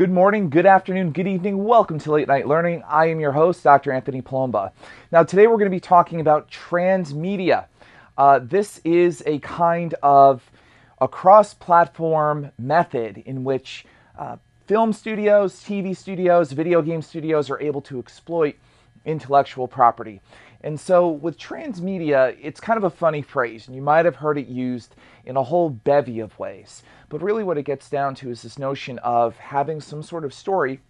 Good morning, good afternoon, good evening. Welcome to Late Night Learning. I am your host, Dr. Anthony Palumba. Now, today we're going to be talking about transmedia. This is a kind of a cross-platform method in which film studios, TV studios, video game studios are able to exploit intellectual property. And so with transmedia, it's kind of a funny phrase, and you might have heard it used in a whole bevy of ways. But really what it gets down to is this notion of having some sort of story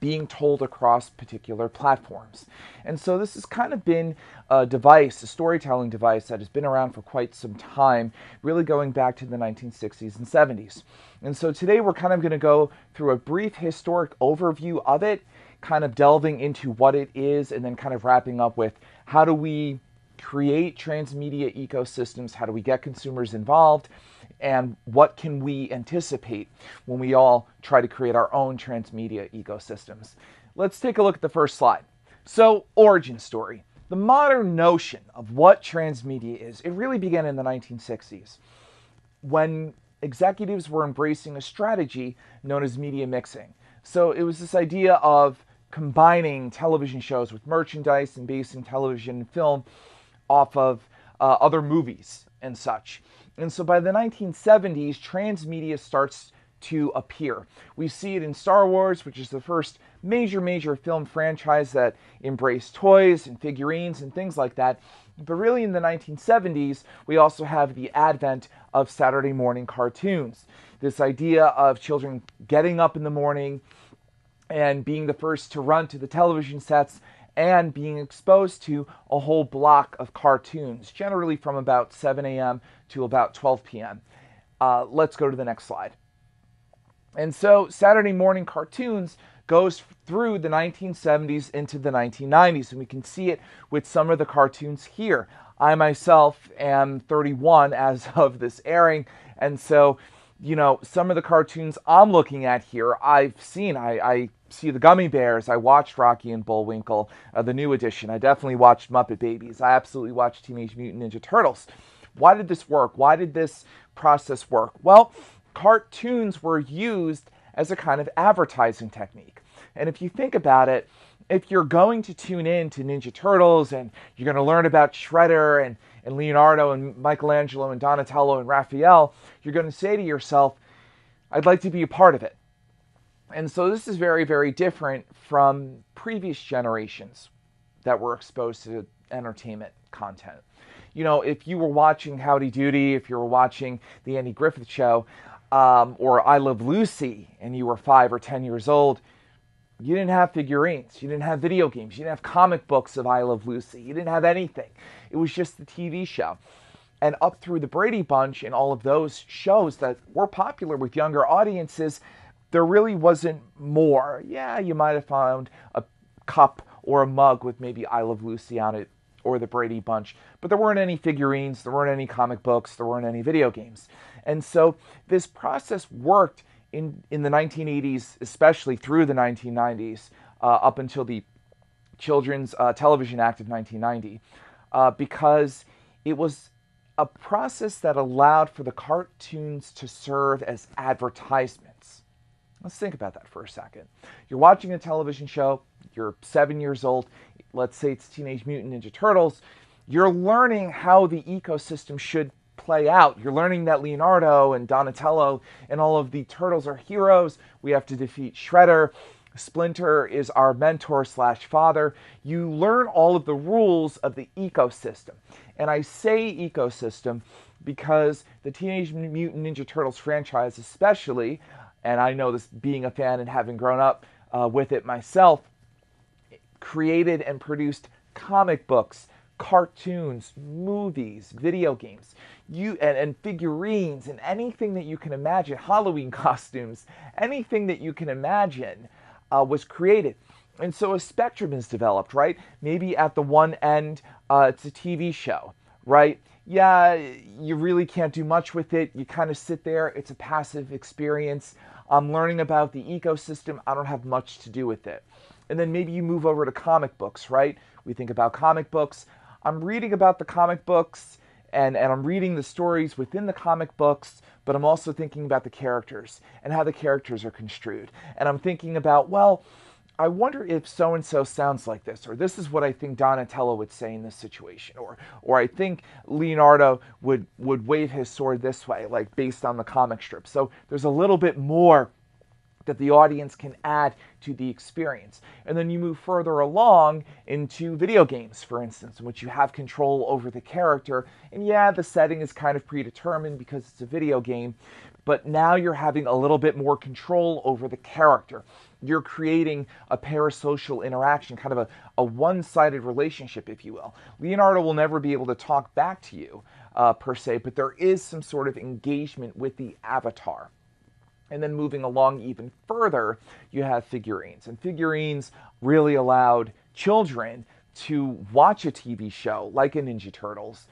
being told across particular platforms. And so this has kind of been a device, a storytelling device that has been around for quite some time, really going back to the 1960s and 70s. And so today we're kind of going to go through a brief historic overview of it, kind of delving into what it is, and then kind of wrapping up with how do we create transmedia ecosystems, how do we get consumers involved, and what can we anticipate when we all try to create our own transmedia ecosystems. Let's take a look at the first slide. So, origin story. The modern notion of what transmedia is, it really began in the 1960s when executives were embracing a strategy known as media mixing. So it was this idea of combining television shows with merchandise and basing television and film off of other movies and such. And so by the 1970s, transmedia starts to appear. We see it in Star Wars, which is the first major film franchise that embraced toys and figurines and things like that. But really in the 1970s, we also have the advent of Saturday morning cartoons. This idea of children getting up in the morning and being the first to run to the television sets and being exposed to a whole block of cartoons, generally from about 7 a.m. to about 12 p.m. Let's go to the next slide. And so Saturday morning cartoons goes through the 1970s into the 1990s, and we can see it with some of the cartoons here. I myself am 31 as of this airing, and so some of the cartoons I'm looking at here, I've seen. I see the Gummy Bears. I watched Rocky and Bullwinkle, the new edition. I definitely watched Muppet Babies. I absolutely watched Teenage Mutant Ninja Turtles. Why did this work? Why did this process work? Well, cartoons were used as a kind of advertising technique. And if you think about it, if you're going to tune in to Ninja Turtles and you're going to learn about Shredder and Leonardo and Michelangelo and Donatello and Raphael, you're going to say to yourself, I'd like to be a part of it. And so this is very, very different from previous generations that were exposed to entertainment content. If you were watching Howdy Doody, if you were watching The Andy Griffith Show, or I Love Lucy, and you were 5 or 10 years old, you didn't have figurines, you didn't have video games, you didn't have comic books of I Love Lucy, you didn't have anything. It was just the TV show. And up through the Brady Bunch and all of those shows that were popular with younger audiences, there really wasn't more. Yeah, you might have found a cup or a mug with maybe I Love Lucy on it or the Brady Bunch, but there weren't any figurines, there weren't any comic books, there weren't any video games. And so this process worked in the 1980s, especially through the 1990s, up until the Children's Television Act of 1990, because it was a process that allowed for the cartoons to serve as advertisements. Let's think about that for a second. You're watching a television show, you're 7 years old, let's say it's Teenage Mutant Ninja Turtles, you're learning how the ecosystem should play out. You're learning that Leonardo and Donatello and all of the turtles are heroes. We have to defeat Shredder. Splinter is our mentor / father. You learn all of the rules of the ecosystem. And I say ecosystem because the Teenage Mutant Ninja Turtles franchise especially, and I know this being a fan and having grown up with it myself, created and produced comic books, cartoons, movies, video games, and figurines, and anything that you can imagine, Halloween costumes, anything that you can imagine was created. And so a spectrum is developed, right? Maybe at the one end, it's a TV show, right? Yeah, you really can't do much with it. You kind of sit there. It's a passive experience. I'm learning about the ecosystem. I don't have much to do with it. And then maybe you move over to comic books, right? We think about comic books. I'm reading about the comic books and I'm reading the stories within the comic books, but I'm also thinking about the characters and how the characters are construed. And I'm thinking about, well, I wonder if so-and-so sounds like this, or this is what I think Donatello would say in this situation, or I think Leonardo would wave his sword this way, like based on the comic strip. So there's a little bit more that the audience can add to the experience. And then you move further along into video games, for instance, in which you have control over the character. And yeah, the setting is kind of predetermined because it's a video game, but now you're having a little bit more control over the character. You're creating a parasocial interaction, kind of a one-sided relationship, if you will. Leonardo will never be able to talk back to you, per se, but there is some sort of engagement with the avatar. And then moving along even further, you have figurines. And figurines really allowed children to watch a TV show like a Ninja Turtles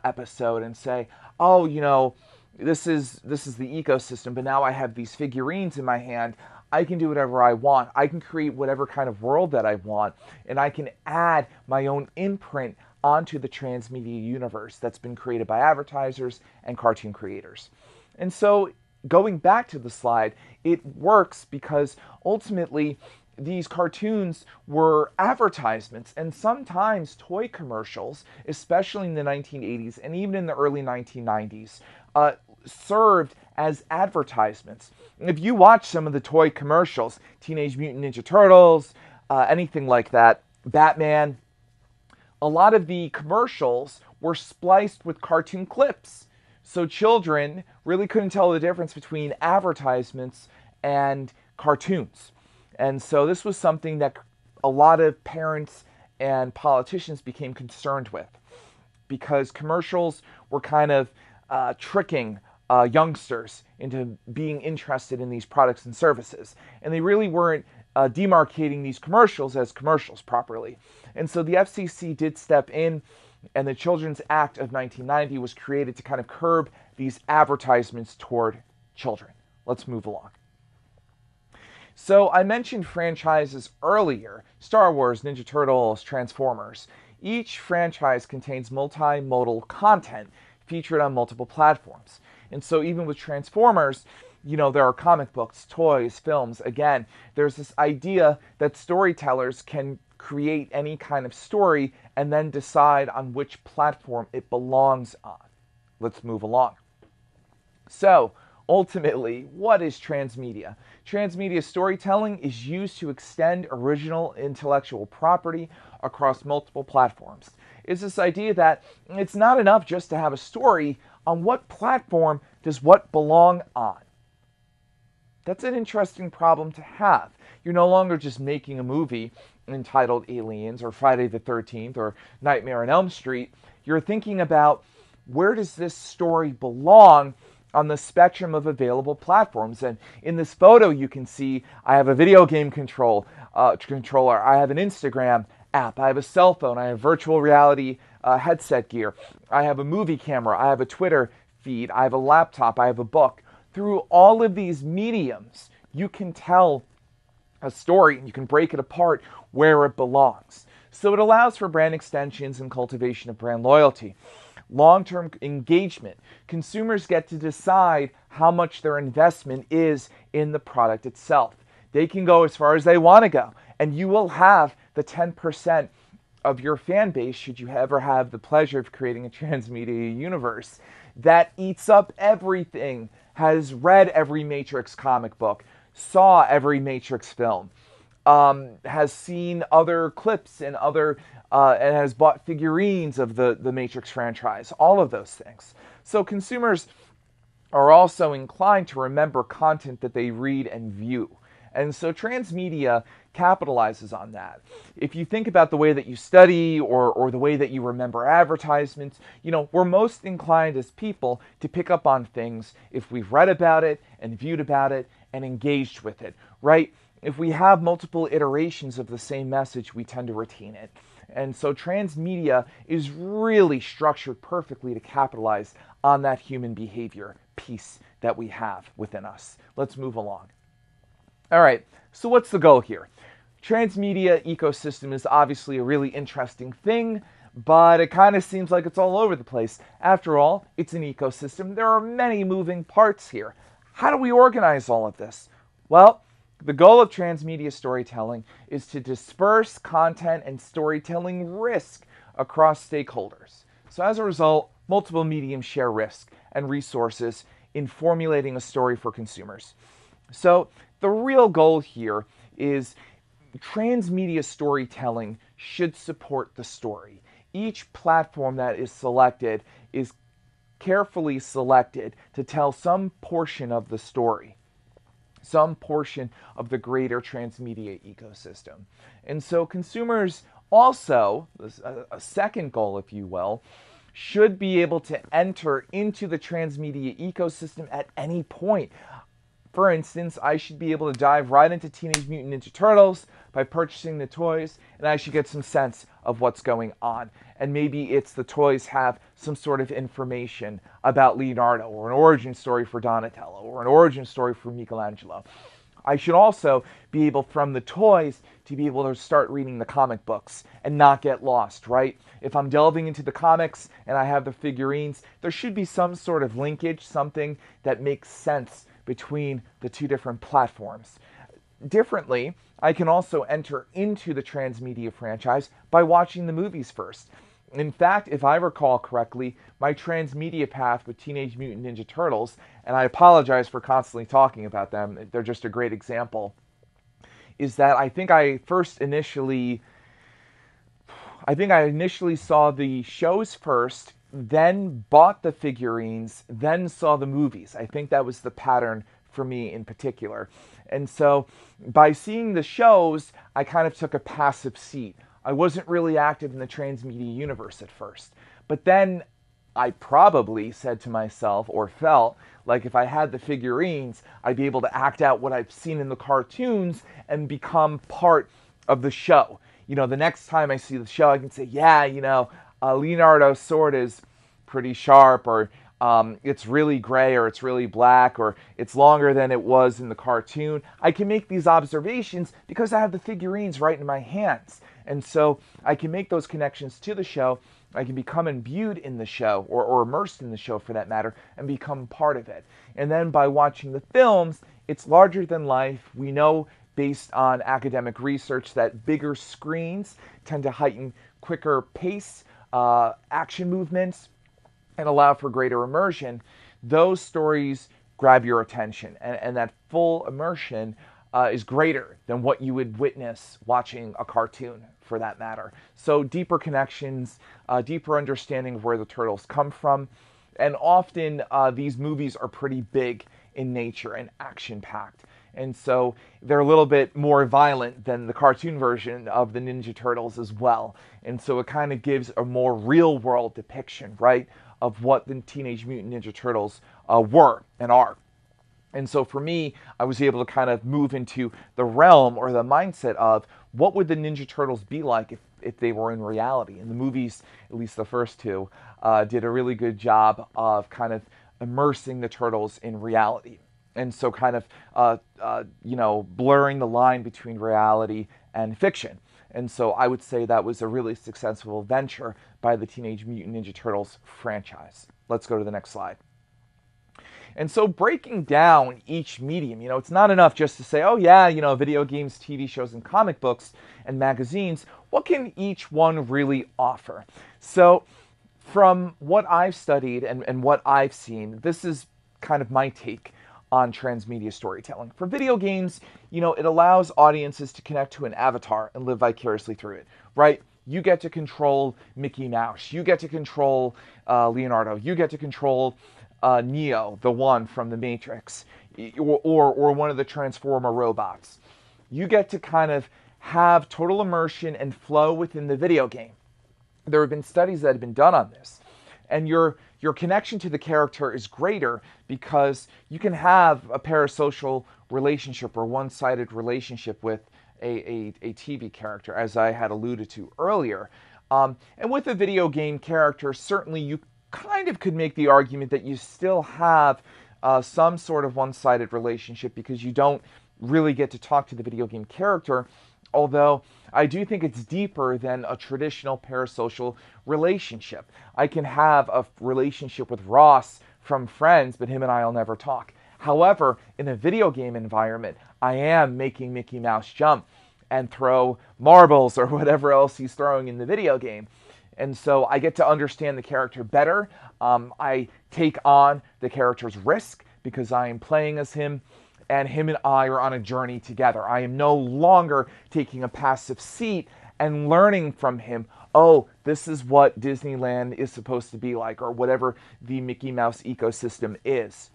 episode and say, oh, you know, this is the ecosystem, but now I have these figurines in my hand. I can do whatever I want. I can create whatever kind of world that I want, and I can add my own imprint onto the transmedia universe that's been created by advertisers and cartoon creators. And so going back to the slide, it works because ultimately these cartoons were advertisements and sometimes toy commercials, especially in the 1980s and even in the early 1990s, served as advertisements. If you watch some of the toy commercials, Teenage Mutant Ninja Turtles, anything like that, Batman, a lot of the commercials were spliced with cartoon clips. So children really couldn't tell the difference between advertisements and cartoons. And so this was something that a lot of parents and politicians became concerned with, because commercials were kind of tricking youngsters into being interested in these products and services. And they really weren't demarcating these commercials as commercials properly. And so the FCC did step in, and the Children's Act of 1990 was created to kind of curb these advertisements toward children. Let's move along. So I mentioned franchises earlier: Star Wars, Ninja Turtles, Transformers. Each franchise contains multimodal content featured on multiple platforms. And so even with Transformers, you know, there are comic books, toys, films. Again, there's this idea that storytellers can create any kind of story and then decide on which platform it belongs on. Let's move along. So, ultimately, what is transmedia? Transmedia storytelling is used to extend original intellectual property across multiple platforms. It's this idea that it's not enough just to have a story. On what platform does what belong on? That's an interesting problem to have. You're no longer just making a movie entitled Aliens or Friday the 13th or Nightmare on Elm Street. You're thinking about, where does this story belong on the spectrum of available platforms? And in this photo you can see I have a video game controller, I have an Instagram app, I have a cell phone, I have virtual reality headset gear, I have a movie camera, I have a Twitter feed, I have a laptop, I have a book. Through all of these mediums, you can tell a story and you can break it apart where it belongs. So it allows for brand extensions and cultivation of brand loyalty. Long-term engagement. Consumers get to decide how much their investment is in the product itself. They can go as far as they want to go, and you will have the 10% of your fan base, should you ever have the pleasure of creating a transmedia universe, that eats up everything, has read every Matrix comic book, saw every Matrix film, has seen other clips and and has bought figurines of the Matrix franchise, all of those things. So consumers are also inclined to remember content that they read and view. And so transmedia capitalizes on that. If you think about the way that you study or the way that you remember advertisements, you know, we're most inclined as people to pick up on things if we've read about it and viewed about it and engaged with it, right? If we have multiple iterations of the same message, we tend to retain it. And so transmedia is really structured perfectly to capitalize on that human behavior piece that we have within us. Let's move along. All right, so what's the goal here? Transmedia ecosystem is obviously a really interesting thing, but it kind of seems like it's all over the place. After all, it's an ecosystem. There are many moving parts here. How do we organize all of this? Well, the goal of transmedia storytelling is to disperse content and storytelling risk across stakeholders. So as a result, multiple mediums share risk and resources in formulating a story for consumers. So the real goal here is transmedia storytelling should support the story. Each platform that is selected is carefully selected to tell some portion of the story, some portion of the greater transmedia ecosystem. And so consumers also, a second goal, if you will, should be able to enter into the transmedia ecosystem at any point. For instance, I should be able to dive right into Teenage Mutant Ninja Turtles by purchasing the toys, and I should get some sense of what's going on. And maybe it's the toys have some sort of information about Leonardo, or an origin story for Donatello, or an origin story for Michelangelo. I should also be able, from the toys, to be able to start reading the comic books and not get lost, right? If I'm delving into the comics and I have the figurines, there should be some sort of linkage, something that makes sense between the two different platforms. Differently, I can also enter into the transmedia franchise by watching the movies first. In fact, if I recall correctly, my transmedia path with Teenage Mutant Ninja Turtles, and I apologize for constantly talking about them, they're just a great example, is that I think I initially saw the shows first, then bought the figurines, then saw the movies. I think that was the pattern for me in particular. And so by seeing the shows, I kind of took a passive seat. I wasn't really active in the transmedia universe at first. But then I probably said to myself, or felt, like if I had the figurines, I'd be able to act out what I've seen in the cartoons and become part of the show. You know, the next time I see the show, I can say, yeah, Leonardo's sword is pretty sharp, or it's really gray, or it's really black, or it's longer than it was in the cartoon. I can make these observations because I have the figurines right in my hands. And so I can make those connections to the show. I can become imbued in the show, or immersed in the show for that matter, and become part of it. And then by watching the films, it's larger than life. We know based on academic research that bigger screens tend to heighten quicker pace, action movements, and allow for greater immersion. Those stories grab your attention, and that full immersion is greater than what you would witness watching a cartoon, for that matter. So deeper connections, deeper understanding of where the turtles come from, and often these movies are pretty big in nature and action-packed. And so they're a little bit more violent than the cartoon version of the Ninja Turtles as well. And so it kind of gives a more real-world depiction, right, of what the Teenage Mutant Ninja Turtles were and are. And so for me, I was able to kind of move into the realm or the mindset of what would the Ninja Turtles be like if they were in reality. And the movies, at least the first two, did a really good job of kind of immersing the Turtles in reality. And so kind of, blurring the line between reality and fiction. And so I would say that was a really successful venture by the Teenage Mutant Ninja Turtles franchise. Let's go to the next slide. And so breaking down each medium, it's not enough just to say, oh yeah, video games, TV shows, and comic books, and magazines. What can each one really offer? So from what I've studied and what I've seen, this is kind of my take on transmedia storytelling. For video games, it allows audiences to connect to an avatar and live vicariously through it, right? You get to control Mickey Mouse. You get to control Leonardo. You get to control Neo, the one from the Matrix, or one of the Transformer robots. You get to kind of have total immersion and flow within the video game. There have been studies that have been done on this. And your connection to the character is greater because you can have a parasocial relationship or one-sided relationship with a TV character, as I had alluded to earlier. And with a video game character, certainly you kind of could make the argument that you still have some sort of one-sided relationship because you don't really get to talk to the video game character. Although I do think it's deeper than a traditional parasocial relationship. I can have a relationship with Ross from Friends, but him and I will never talk. However, in a video game environment, I am making Mickey Mouse jump and throw marbles or whatever else he's throwing in the video game. And so I get to understand the character better. I take on the character's risk because I am playing as him, and him and I are on a journey together. I am no longer taking a passive seat and learning from him, oh, this is what Disneyland is supposed to be like, or whatever the Mickey Mouse ecosystem is.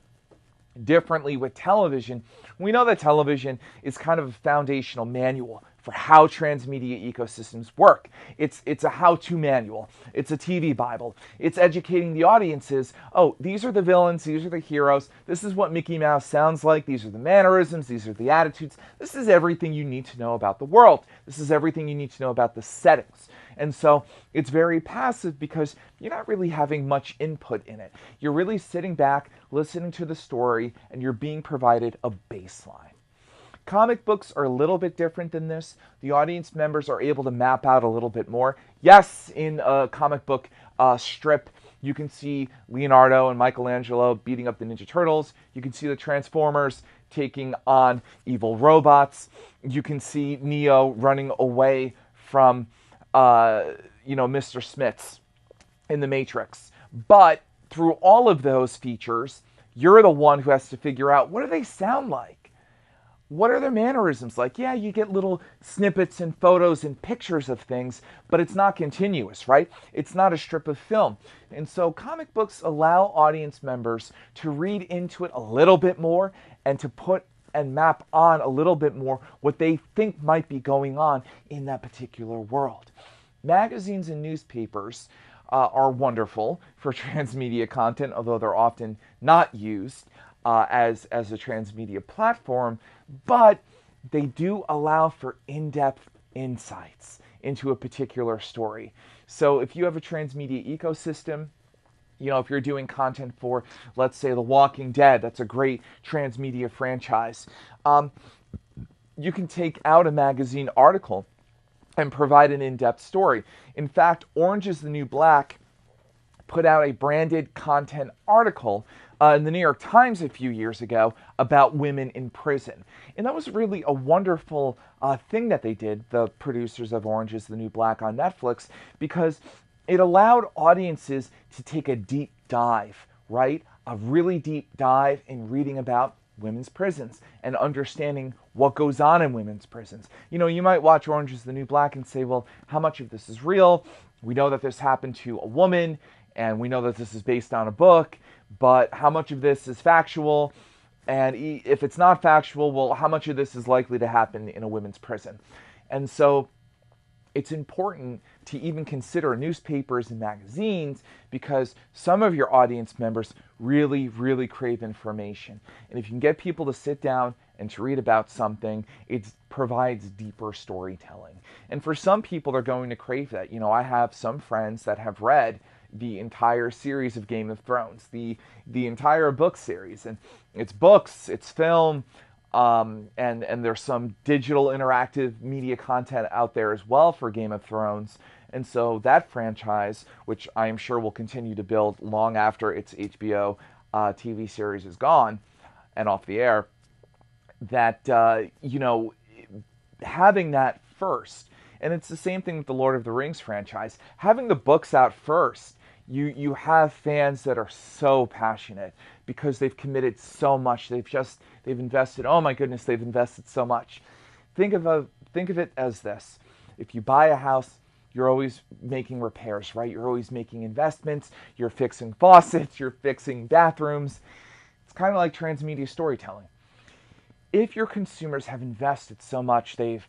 Differently with television, we know that television is kind of a foundational manual for how transmedia ecosystems work. It's a how-to manual. It's a TV Bible. It's educating the audiences. Oh, these are the villains. These are the heroes. This is what Mickey Mouse sounds like. These are the mannerisms. These are the attitudes. This is everything you need to know about the world. This is everything you need to know about the settings. And so it's very passive because you're not really having much input in it. You're really sitting back, listening to the story, and you're being provided a baseline. Comic books are a little bit different than this. The audience members are able to map out a little bit more. Yes, in a comic book strip, you can see Leonardo and Michelangelo beating up the Ninja Turtles. You can see the Transformers taking on evil robots. You can see Neo running away from Mr. Smiths in the Matrix. But through all of those features, you're the one who has to figure out, what do they sound like? What are their mannerisms like? Yeah, you get little snippets and photos and pictures of things, but it's not continuous, right? It's not a strip of film. And so comic books allow audience members to read into it a little bit more and to put and map on a little bit more what they think might be going on in that particular world. Magazines and newspapers are wonderful for transmedia content, although they're often not used as a transmedia platform, but they do allow for in-depth insights into a particular story. So if you have a transmedia ecosystem, if you're doing content for, let's say, The Walking Dead, that's a great transmedia franchise, you can take out a magazine article and provide an in-depth story. In fact, Orange is the New Black put out a branded content article in the New York Times a few years ago about women in prison. And that was really a wonderful thing that they did, the producers of Orange is the New Black on Netflix, because it allowed audiences to take a deep dive, right? A really deep dive in reading about women's prisons and understanding what goes on in women's prisons. You might watch Orange is the New Black and say, well, how much of this is real? We know that this happened to a woman, and we know that this is based on a book, but how much of this is factual? And if it's not factual, well, how much of this is likely to happen in a women's prison? And so it's important to even consider newspapers and magazines because some of your audience members really, really crave information. And if you can get people to sit down and to read about something, it provides deeper storytelling. And for some people, they're going to crave that. I have some friends that have read the entire series of Game of Thrones, the entire book series. And it's books, it's film, and there's some digital interactive media content out there as well for Game of Thrones. And so that franchise, which I am sure will continue to build long after its HBO TV series is gone and off the air, that, having that first, and it's the same thing with the Lord of the Rings franchise, having the books out first, you have fans that are so passionate because they've committed so much. They've invested, oh my goodness, they've invested so much. Think of it as this. If you buy a house, you're always making repairs, right? You're always making investments. You're fixing faucets. You're fixing bathrooms. It's kind of like transmedia storytelling. If your consumers have invested so much, they've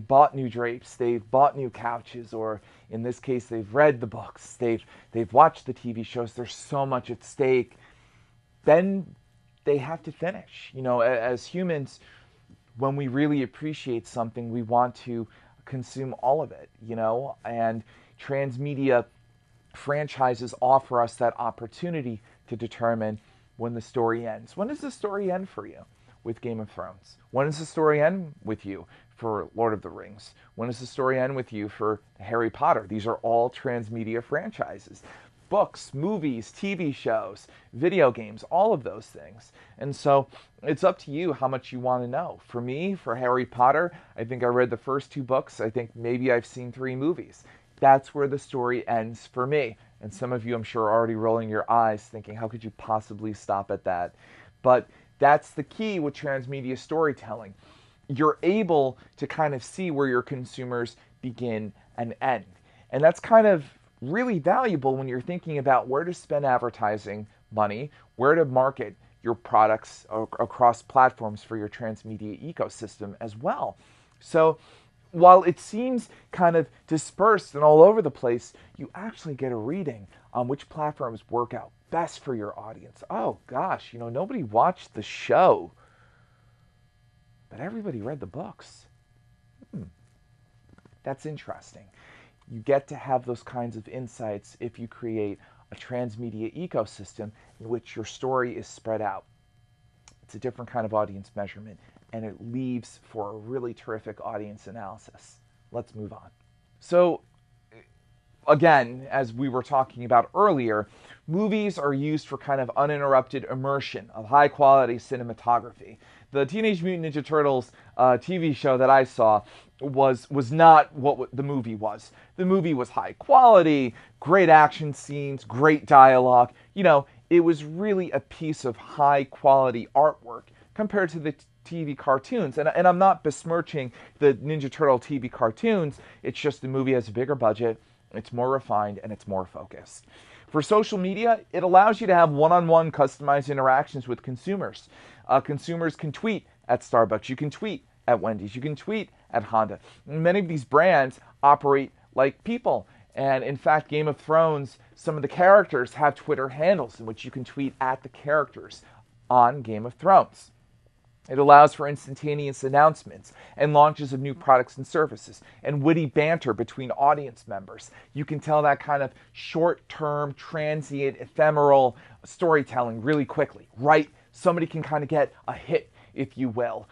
bought new drapes, they've bought new couches, or in this case, they've read the books, they've watched the TV shows, there's so much at stake, then they have to finish. As humans, when we really appreciate something, we want to consume all of it, and transmedia franchises offer us that opportunity to determine when the story ends. When does the story end for you with Game of Thrones? When does the story end with you for Lord of the Rings? When does the story end with you for Harry Potter? These are all transmedia franchises. Books, movies, TV shows, video games, all of those things. And so it's up to you how much you want to know. For me, for Harry Potter, I think I read the first 2 books. I think maybe I've seen 3 movies. That's where the story ends for me. And some of you, I'm sure, are already rolling your eyes thinking, how could you possibly stop at that? But that's the key with transmedia storytelling. You're able to kind of see where your consumers begin and end. And that's kind of really valuable when you're thinking about where to spend advertising money, where to market your products across platforms for your transmedia ecosystem as well. So while it seems kind of dispersed and all over the place, you actually get a reading on which platforms work out best for your audience. Oh gosh, nobody watched the show, but everybody read the books. That's interesting. You get to have those kinds of insights if you create a transmedia ecosystem in which your story is spread out. It's a different kind of audience measurement, and it leaves for a really terrific audience analysis. Let's move on. So, again, as we were talking about earlier, movies are used for kind of uninterrupted immersion of high-quality cinematography. The Teenage Mutant Ninja Turtles TV show that I saw was not what the movie was. The movie was high quality, great action scenes, great dialogue. It was really a piece of high quality artwork compared to the TV cartoons. And I'm not besmirching the Ninja Turtle TV cartoons. It's just the movie has a bigger budget, it's more refined, and it's more focused. For social media, it allows you to have one-on-one customized interactions with consumers. Consumers can tweet at Starbucks. You can tweet at Wendy's. You can tweet at Honda. Many of these brands operate like people. And in fact, Game of Thrones, some of the characters have Twitter handles in which you can tweet at the characters on Game of Thrones. It allows for instantaneous announcements and launches of new products and services and witty banter between audience members. You can tell that kind of short-term, transient, ephemeral storytelling really quickly, right? Somebody can kind of get a hit, if you will,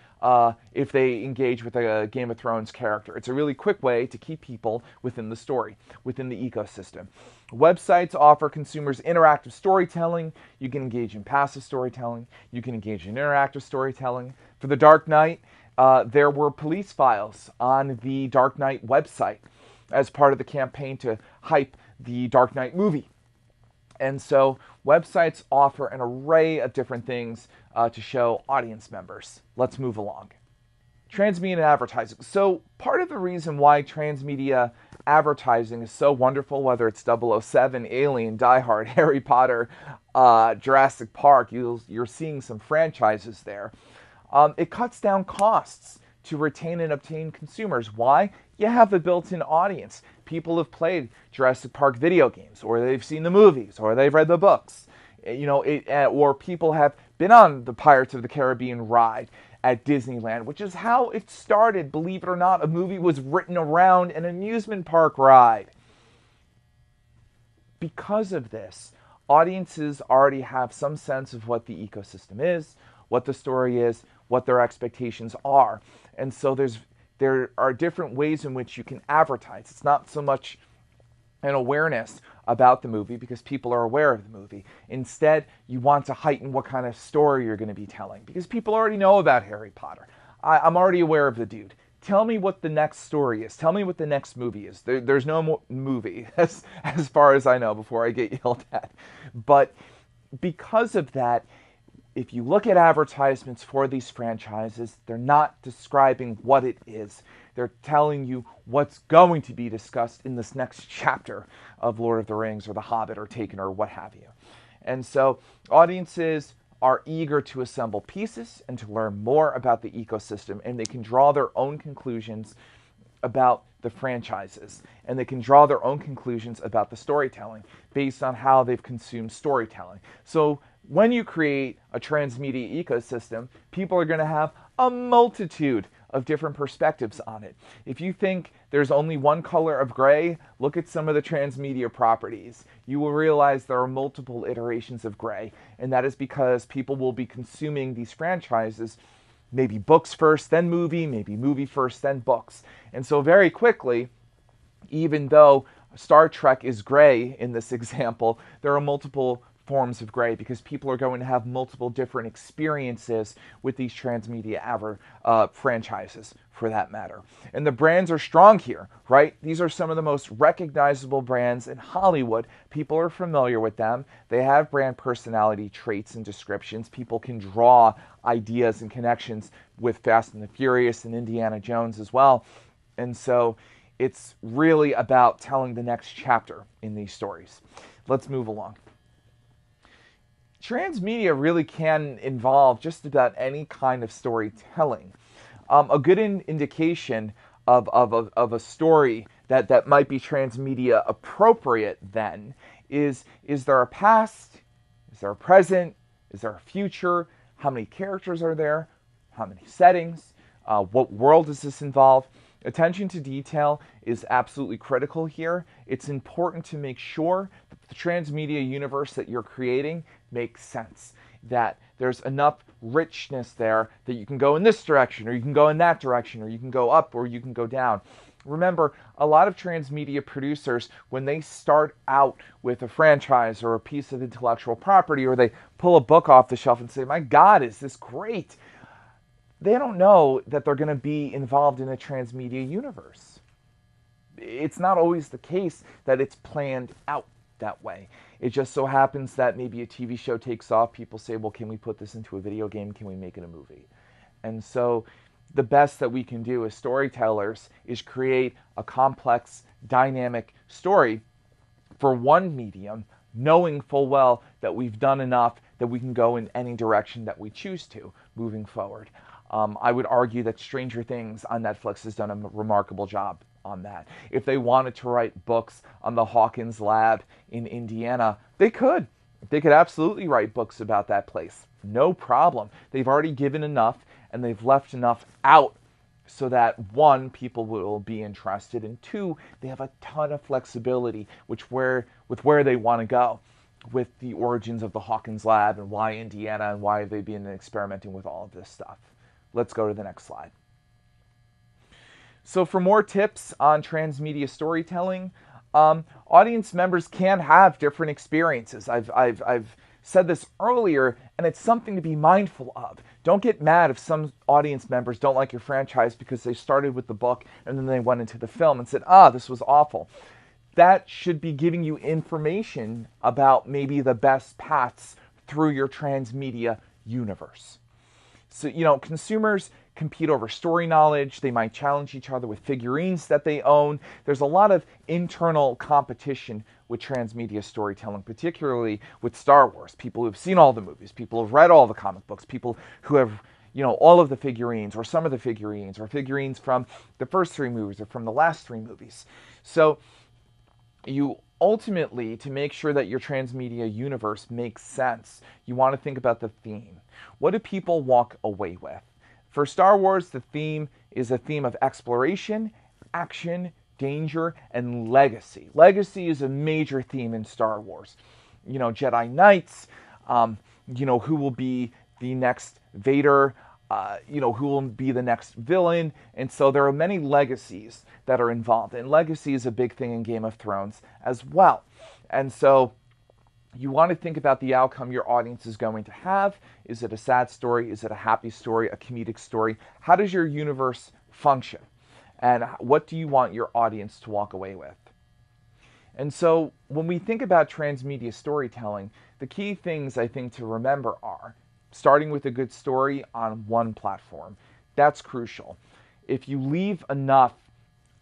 if they engage with a Game of Thrones character. It's a really quick way to keep people within the story, within the ecosystem. Websites offer consumers interactive storytelling. You can engage in passive storytelling. You can engage in interactive storytelling. For The Dark Knight, there were police files on the Dark Knight website as part of the campaign to hype the Dark Knight movie. And so websites offer an array of different things to show audience members. Let's move along. Transmedia advertising. So part of the reason why transmedia advertising is so wonderful, whether it's 007, Alien, Die Hard, Harry Potter, Jurassic Park, you're seeing some franchises there. It cuts down costs to retain and obtain consumers. Why? You have a built-in audience. People have played Jurassic Park video games, or they've seen the movies, or they've read the books. Or people have been on the Pirates of the Caribbean ride at Disneyland, which is how it started. Believe it or not, a movie was written around an amusement park ride. Because of this, audiences already have some sense of what the ecosystem is, what the story is, what their expectations are. And so there are different ways in which you can advertise. It's not so much an awareness about the movie because people are aware of the movie. Instead, you want to heighten what kind of story you're going to be telling because people already know about Harry Potter. I'm already aware of the dude. Tell me what the next story is. Tell me what the next movie is. There's no movie as far as I know before I get yelled at. But because of that, if you look at advertisements for these franchises, they're not describing what it is. They're telling you what's going to be discussed in this next chapter of Lord of the Rings or The Hobbit or Taken or what have you. And so audiences are eager to assemble pieces and to learn more about the ecosystem, and they can draw their own conclusions about the franchises, and they can draw their own conclusions about the storytelling based on how they've consumed storytelling. So when you create a transmedia ecosystem, people are going to have a multitude of different perspectives on it. If you think there's only one color of gray, look at some of the transmedia properties. You will realize there are multiple iterations of gray, and that is because people will be consuming these franchises maybe books first, then movie, maybe movie first, then books. And so very quickly, even though Star Trek is gray in this example, there are multiple forms of gray because people are going to have multiple different experiences with these transmedia franchises, for that matter. And the brands are strong here, right? These are some of the most recognizable brands in Hollywood. People are familiar with them. They have brand personality traits and descriptions. People can draw ideas and connections with Fast and the Furious and Indiana Jones as well. And so it's really about telling the next chapter in these stories. Let's move along. Transmedia really can involve just about any kind of storytelling. A good indication of a story that might be transmedia appropriate then is there a past? Is there a present? Is there a future? How many characters are there? How many settings? What world does this involve? Attention to detail is absolutely critical here. It's important to make sure that the transmedia universe that you're creating makes sense, that there's enough richness there that you can go in this direction, or you can go in that direction, or you can go up, or you can go down. Remember, a lot of transmedia producers, when they start out with a franchise or a piece of intellectual property, or they pull a book off the shelf and say, my God, is this great? They don't know that they're going to be involved in a transmedia universe. It's not always the case that it's planned out that way. It just so happens that maybe a TV show takes off. People say, well, can we put this into a video game? Can we make it a movie? And so the best that we can do as storytellers is create a complex, dynamic story for one medium, knowing full well that we've done enough that we can go in any direction that we choose to moving forward. I would argue that Stranger Things on Netflix has done a remarkable job on that. If they wanted to write books on the Hawkins lab in Indiana, they could. They could absolutely write books about that place. No problem. They've already given enough and they've left enough out so that, one, people will be interested, and two, they have a ton of flexibility with where they want to go with the origins of the Hawkins lab and why Indiana and why they've been experimenting with all of this stuff. Let's go to the next slide. So for more tips on transmedia storytelling, audience members can have different experiences. I've said this earlier, and it's something to be mindful of. Don't get mad if some audience members don't like your franchise because they started with the book and then they went into the film and said, this was awful. That should be giving you information about maybe the best paths through your transmedia universe. So, consumers compete over story knowledge. They might challenge each other with figurines that they own. There's a lot of internal competition with transmedia storytelling, particularly with Star Wars. People who've seen all the movies, people who've read all the comic books, people who have, all of the figurines or some of the figurines or figurines from the first three movies or from the last three movies. So you ultimately, to make sure that your transmedia universe makes sense, you want to think about the theme. What do people walk away with? For Star Wars, the theme is a theme of exploration, action, danger, and legacy. Legacy is a major theme in Star Wars. Jedi Knights, who will be the next Vader, who will be the next villain. And so there are many legacies that are involved. And legacy is a big thing in Game of Thrones as well. And so you want to think about the outcome your audience is going to have. Is it a sad story? Is it a happy story? A comedic story? How does your universe function? And what do you want your audience to walk away with? And so when we think about transmedia storytelling, the key things I think to remember are starting with a good story on one platform. That's crucial. If you leave enough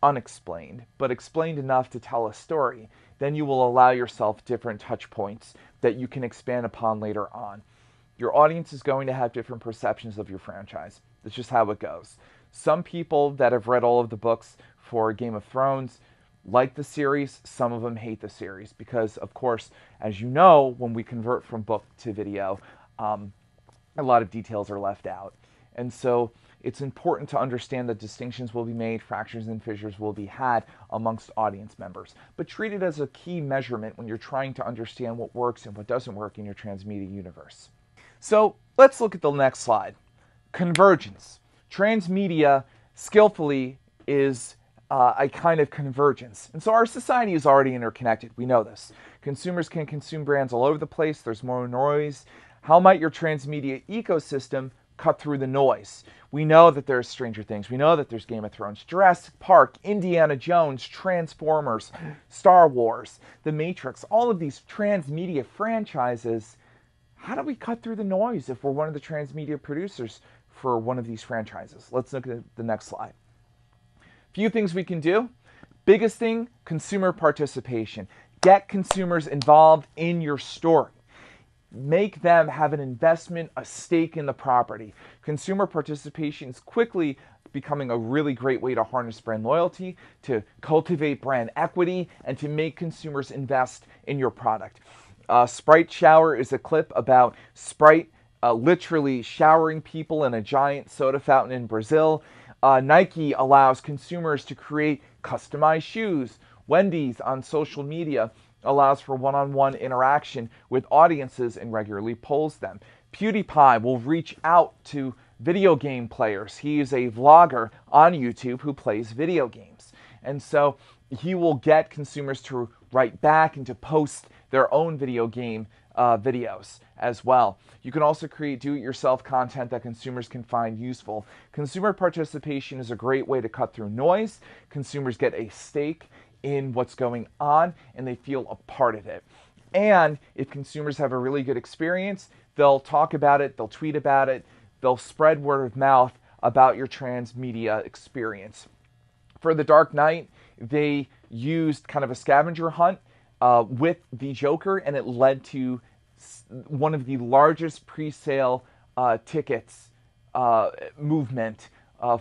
unexplained, but explained enough to tell a story, then you will allow yourself different touch points that you can expand upon later on. Your audience is going to have different perceptions of your franchise. That's just how it goes. Some people that have read all of the books for Game of Thrones like the series. Some of them hate the series because, of course, as you know, when we convert from book to video, a lot of details are left out. And so it's important to understand that distinctions will be made, fractures and fissures will be had amongst audience members. But treat it as a key measurement when you're trying to understand what works and what doesn't work in your transmedia universe. So let's look at the next slide. Convergence. Transmedia skillfully is a kind of convergence. And so our society is already interconnected. We know this. Consumers can consume brands all over the place. There's more noise. How might your transmedia ecosystem cut through the noise? We know that there's Stranger Things. We know that there's Game of Thrones, Jurassic Park, Indiana Jones, Transformers, Star Wars, The Matrix, all of these transmedia franchises. How do we cut through the noise if we're one of the transmedia producers for one of these franchises? Let's look at the next slide. Few things we can do. Biggest thing, consumer participation. Get consumers involved in your story. Make them have an investment, a stake in the property. Consumer participation is quickly becoming a really great way to harness brand loyalty, to cultivate brand equity, and to make consumers invest in your product. Sprite Shower is a clip about Sprite literally showering people in a giant soda fountain in Brazil. Nike allows consumers to create customized shoes. Wendy's on social media allows for one-on-one interaction with audiences and regularly polls them. PewDiePie will reach out to video game players. He is a vlogger on YouTube who plays video games. And so he will get consumers to write back and to post their own video game videos as well. You can also create do-it-yourself content that consumers can find useful. Consumer participation is a great way to cut through noise. Consumers get a stake in what's going on and they feel a part of it. And if consumers have a really good experience, they'll talk about it, they'll tweet about it, they'll spread word of mouth about your transmedia experience. For The Dark Knight, they used kind of a scavenger hunt with the Joker, and it led to one of the largest pre-sale tickets movement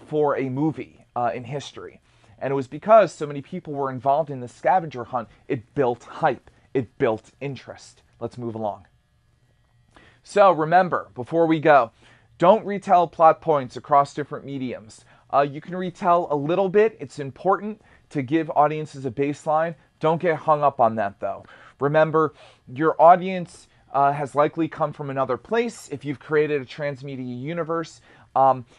for a movie in history. And it was because so many people were involved in the scavenger hunt, it built hype, it built interest. Let's move along. So remember, before we go, don't retell plot points across different mediums. You can retell a little bit. It's important to give audiences a baseline. Don't get hung up on that, though. Remember, your audience has likely come from another place. If you've created a transmedia universe,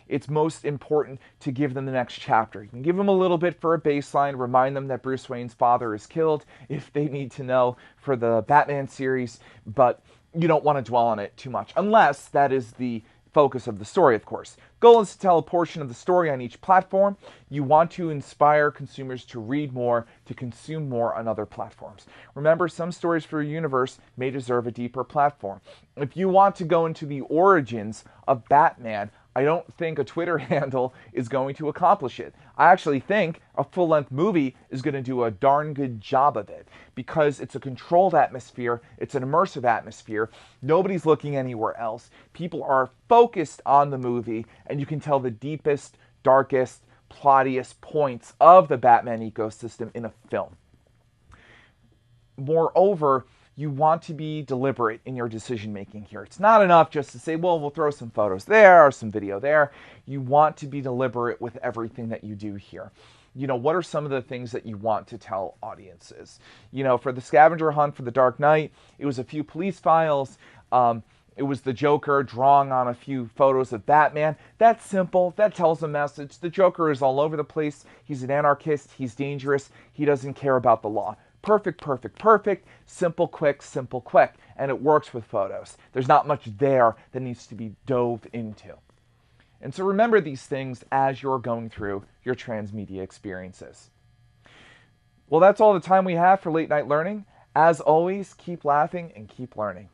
it's most important to give them the next chapter. You can give them a little bit for a baseline, remind them that Bruce Wayne's father is killed if they need to know for the Batman series, but you don't want to dwell on it too much, unless that is the focus of the story, of course. Goal is to tell a portion of the story on each platform. You want to inspire consumers to read more, to consume more on other platforms. Remember, some stories for your universe may deserve a deeper platform. If you want to go into the origins of Batman, I don't think a Twitter handle is going to accomplish it. I actually think a full-length movie is going to do a darn good job of it because it's a controlled atmosphere, it's an immersive atmosphere, nobody's looking anywhere else. People are focused on the movie, and you can tell the deepest, darkest, plottiest points of the Batman ecosystem in a film. Moreover, you want to be deliberate in your decision making here. It's not enough just to say, well, we'll throw some photos there or some video there. You want to be deliberate with everything that you do here. You know, what are some of the things that you want to tell audiences? You know, for the scavenger hunt for The Dark Knight, it was a few police files. It was the Joker drawing on a few photos of Batman. That's simple. That tells a message. The Joker is all over the place. He's an anarchist. He's dangerous. He doesn't care about the law. Perfect, perfect, perfect. Simple, quick, simple, quick. And it works with photos. There's not much there that needs to be dove into. And so remember these things as you're going through your transmedia experiences. Well, that's all the time we have for Late Night Learning. As always, keep laughing and keep learning.